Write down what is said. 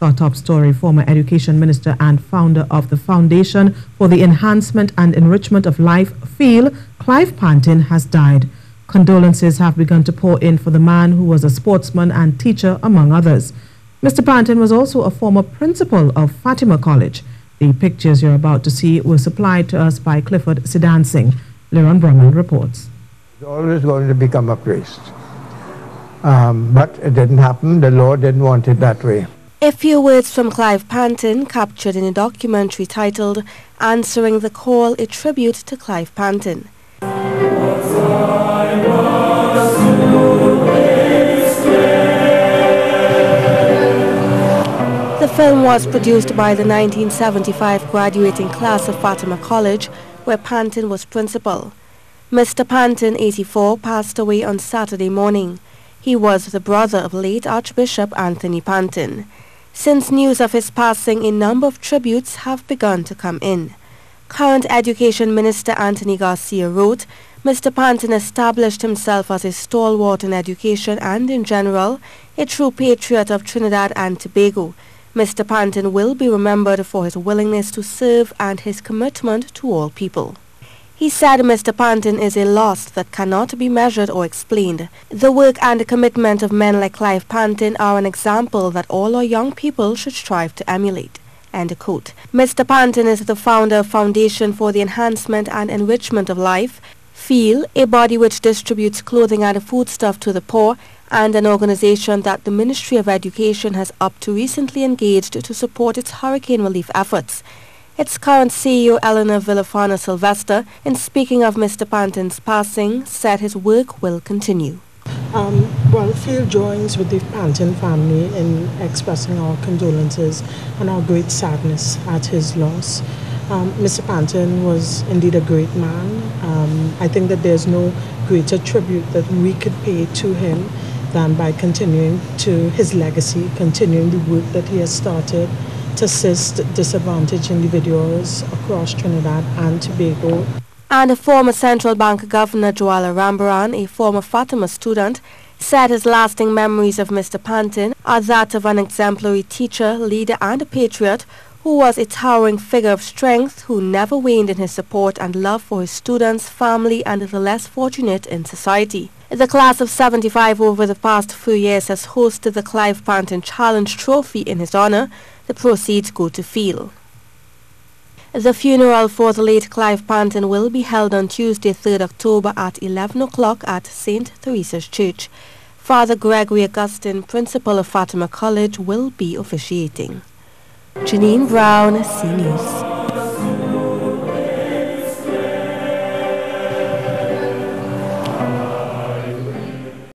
Our top story, former Education Minister and founder of the Foundation for the Enhancement and Enrichment of Life, FEEL, Clive Pantin, has died. Condolences have begun to pour in for the man who was a sportsman and teacher, among others. Mr. Pantin was also a former principal of Fatima College. The pictures you're about to see were supplied to us by Clifford Sidansing. Liron Brahman reports. He's always going to become a priest. But it didn't happen. The Lord didn't want it that way. A few words from Clive Pantin, captured in a documentary titled Answering the Call, a tribute to Clive Pantin. The film was produced by the 1975 graduating class of Fatima College, where Pantin was principal. Mr. Pantin, 84, passed away on Saturday morning. He was the brother of late Archbishop Anthony Pantin. Since news of his passing, a number of tributes have begun to come in. Current Education Minister Anthony Garcia wrote, Mr. Pantin established himself as a stalwart in education and in general, a true patriot of Trinidad and Tobago. Mr. Pantin will be remembered for his willingness to serve and his commitment to all people. He said Mr. Pantin is a loss that cannot be measured or explained. The work and commitment of men like Clive Pantin are an example that all our young people should strive to emulate. End quote. Mr. Pantin is the founder of Foundation for the Enhancement and Enrichment of Life, FEEL, a body which distributes clothing and foodstuff to the poor, and an organization that the Ministry of Education has up to recently engaged to support its hurricane relief efforts. Its current CEO, Eleanor Villafana Sylvester, in speaking of Mr. Pantin's passing, said his work will continue. Well, FEEL joins with the Pantin family in expressing our condolences and our great sadness at his loss. Mr. Pantin was indeed a great man. I think that there's no greater tribute that we could pay to him than by continuing to his legacy, continuing the work that he has started to assist disadvantaged individuals across Trinidad and Tobago. And a former Central Bank Governor, Joala Rambaran, a former Fatima student, said his lasting memories of Mr. Pantin are that of an exemplary teacher, leader and a patriot who was a towering figure of strength who never waned in his support and love for his students, family and the less fortunate in society. The class of 75 over the past few years has hosted the Clive Pantin Challenge Trophy in his honor. The proceeds go to FEEL. The funeral for the late Clive Pantin will be held on Tuesday, 3rd October at 11 o'clock at St. Theresa's Church. Father Gregory Augustine, principal of Fatima College, will be officiating. Janine Brown, C News.